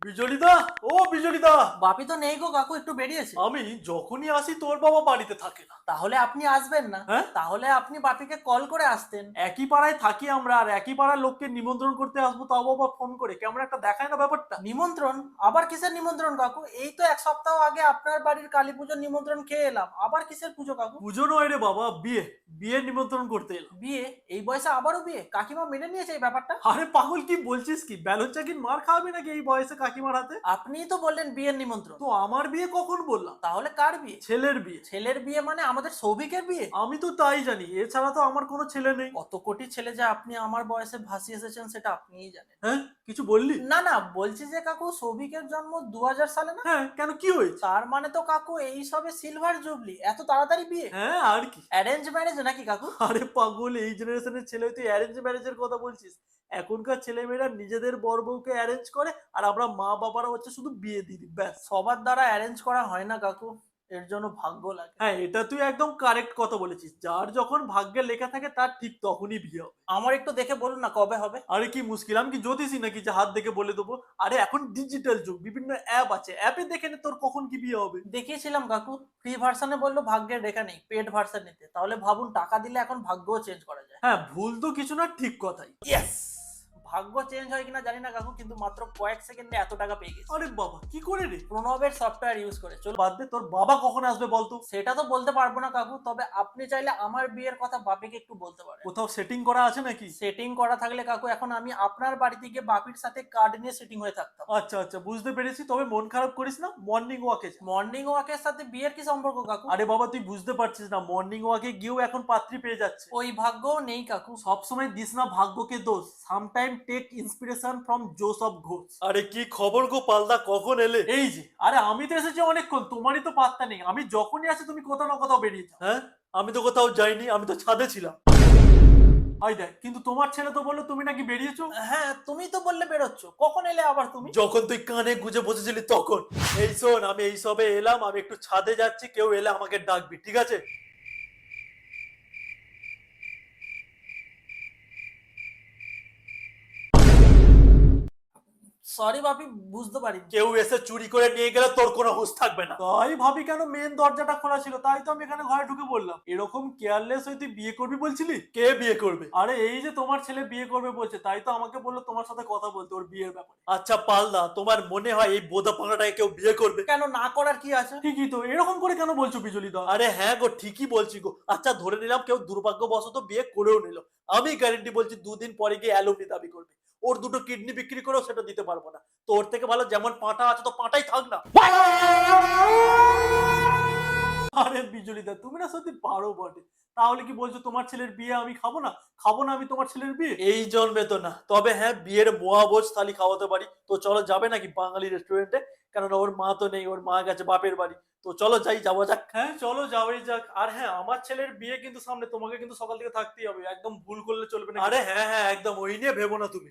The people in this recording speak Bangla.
বিজলিদা, ও বিজলিদা। বাপি তো নেই গো কাকু, একটু বেরিয়েছে। আমি যখনই আসি তোর বাবা বাড়িতে থাকে না। তাহলে আপনি আসবেন না? হ্যাঁ? তাহলে আপনি বাপিকে কল করে আসতেন। একই পাড়ায় থাকি আমরা, আর একই পাড়ার লোককে নিমন্ত্রণ করতে আসবো, তাও বাবা ফোন করে, কেমন একটা দেখায় না ব্যাপারটা। নিমন্ত্রণ? আবার কিসের নিমন্ত্রণ কাকু? এই তো এক সপ্তাহ আগে আপনার বাড়ির কালী পুজোর নিমন্ত্রণ খেয়ে এলাম, আবার কিসের পুজো কাকু? পুজো নয় রে বাবা, বিয়ে। বিয়ের নিমন্ত্রণ করতে এলাম। বিয়ে? এই বয়সে আবারও বিয়ে? কাকিমা মেনে নিয়েছে এই ব্যাপারটা? আরে পাগল, কি বলছিস কি? ব্যালন চাকির মার খাওয়াবি নাকি এই বয়সে কাকিমার হাতে? আপনিই তো বললেন বিয়ের নিমন্ত্রণ। তো আমার বিয়ে কখন বললাম? তাহলে কার বিয়ে? ছেলের বিয়ে। ছেলের বিয়ে মানে আমাদের সৌভিকের বিয়ে? আমি তো তাই জানি, এছাড়া তো আমার কোনো ছেলে নেই। কত কোটি ছেলে যে আপনি আমার বয়সে ভাসিয়ে এসেছেন সেটা আপনিই জানেন। হ্যাঁ, কিছু বললি? না না, বলছি যে কাকু সৌভিকের জন্ম 2000 সালে না? হ্যাঁ, কেন, কি হয়েছে? তার মানে তো কাকু এই সবে সিলভার জুবলি, এত তাড়াতাড়ি বিয়ে? হ্যাঁ, আর কি। অ্যারেঞ্জ ম্যারেজ নাকি কাকু? আরে পাগল, এই জেনারেশনের ছেলে তুই অ্যারেঞ্জ ম্যারেজের কথা বলছিস? এখনকার ছেলেমেয়েরা নিজেদের বর বউকে অ্যারেঞ্জ করে, আর আমরা মা বাবারা হচ্ছে শুধু বিয়ে দিয়ে দিই, ব্যাস। সবার দ্বারা অ্যারেঞ্জ করা হয় না কাকু, এর জন্য ভাগ্য লাগে। হ্যাঁ, এটা তুই একদম কারেক্ট কথা বলেছিস। যার যখন ভাগ্যে লেখা থাকে তার ঠিক তখনই বিয়ে হবে। আমার একটু দেখে বলুন না কবে হবে? আরে কি মুশকিল, আমি কি জ্যোতিষী নাকি যে হাত দেখে বলে দেবো? আরে এখন ডিজিটাল যুগ, বিভিন্ন অ্যাপ আছে, অ্যাপে দেখে নে তোর কখন কি বিয়ে হবে। দেখিয়েছিলাম কাকু, ফ্রি ভার্সনে বললো ভাগ্যের রেখা নেই, পেড ভার্সন নিতে। তাহলে ভাবুন, টাকা দিলে এখন ভাগ্যও চেঞ্জ করা যায়। হ্যাঁ, ভুল তো কিছু না, ঠিক কথাই। ইয়েস! ভাগ্য চেঞ্জ হয় কিনা জানি না কাকু, কিন্তু মাত্র কয়েক সেকেন্ডে এত টাকা পেয়ে গেছি। আরে বাবা, কি করে রে? প্রণবের সফটওয়্যার ইউজ করে। চলো, বাদ দে, তোর বাবা কখন আসবে বলতো? সেটা তো বলতে পারবো না কাকু, তবে আপনি চাইলে আমার বিয়ের কথা বাপিকে একটু বলতে পারেন। কোথাও সেটিং করা আছে নাকি? সেটিং করা থাকলে কাকু এখন আমি আপনার বাড়িতে গিয়ে বাপির সাথে কার্ড নিয়ে সেটিং হয়ে থাকতাম। আচ্ছা আচ্ছা, বুঝতে পেরেছি। তবে মন খারাপ করিস না, মর্নিং ওয়াকে যা। মর্নিং ওয়াকের সাথে বিয়ের কি সম্পর্ক কাকু? আরে বাবা, তুই বুঝতে পারছিস না, মর্নিং ওয়াকে গিয়েও এখন পাত্রী পেয়ে যাচ্ছে। ওই ভাগ্যও নেই কাকু। সবসময় দিস না ভাগ্যকে দোষ, sometime take inspiration from Joseph Ghosh. আরে কি খবর গো পালদা, কখন এলে? এই যে, আরে আমি তো এসেছি অনেকক্ষণ, তোমারই তো পাত্তা নেই। আমি যখনই আসি তুমি কোথাও না কোথাও বেরিয়ে যাও। হ্যাঁ, আমি তো কোথাও যাইনি, আমি তো ছাদে ছিলাম। হাই দেখ, কিন্তু তোমার ছেলে তো বললো তুমি নাকি বেরিয়েছো। হ্যাঁ, তুমি তো বললে বেরোচ্ছ, কখন এলে আবার তুমি? যখন তুই কানে গুজে বসেছিলি তখন। এই শোন, আমি এই সবে এলাম, আমি একটু ছাদে যাচ্ছি, কেউ এলে আমাকে ডাকবি, ঠিক আছে? সরি বাপি, বুঝতে পারিনি। কেউ এসে চুরি করে নিয়ে গেলে তোর কোনো হুঁশ থাকবে না। তাই ভাবি কেন, মেন দরজাটা খোলা ছিল, তাই তো আমি এখানে ঘরে ঢুকে বললাম। এরকম কেয়ারলেস হয়ে তুই বিয়ে করবি বলছিলি? কে বিয়ে করবে? আরে এই যে তোমার ছেলে বিয়ে করবে বলছে, তাই তো আমাকে বললো তোমার সাথে কথা বলতে ওর বিয়ের ব্যাপারে। আচ্ছা পালদা, তোমার মনে হয় এই বোদা পাঙাটাকে কেউ বিয়ে করবে? কেন, না করার কি আছে? ঠিকই তো, এরকম করে কেন বলছো বিজলি দা? আরে হ্যাঁ গো, ঠিকই বলছি গো। আচ্ছা ধরে নিলাম কেউ দুর্ভাগ্যবশত বিয়ে করেও নিল, আমি গ্যারেন্টি বলছি দুদিন পরে গিয়ে অ্যালুমনি দাবি করবে। ওর দুটো কিডনি বিক্রি করেও সেটা দিতে পারবো না। তো ওর থেকে ভালো যেমন পাঁটা আছে তো পাঁটাই থাক না। আরে বিজলিদা, তুমি না সত্যি পারো বটে। তাহলে কি বলছো তোমার ছেলের বিয়ে আমি খাবো না? খাবো না আমি তোমার ছেলের বিয়ে? এই জন্মে তো না, তবে হ্যাঁ বিয়ের মহাভোজ থালি খাওয়াতে পারি। তো চলো, যাবে নাকি বাঙালি রেস্টুরেন্টে? কেননা ওর মা তো নেই, ওর মা গেছে বাপের বাড়ি। তো চলো যাই, যাওয়া যাক। হ্যাঁ চলো, যাওয়াই যাক। আর হ্যাঁ, আমার ছেলের বিয়ে কিন্তু সামনে, তোমাকে কিন্তু সকাল থেকে থাকতেই হবে, একদম ভুল করলে চলবে না। আরে হ্যাঁ হ্যাঁ, একদম ওই নিয়ে ভেবো না তুমি।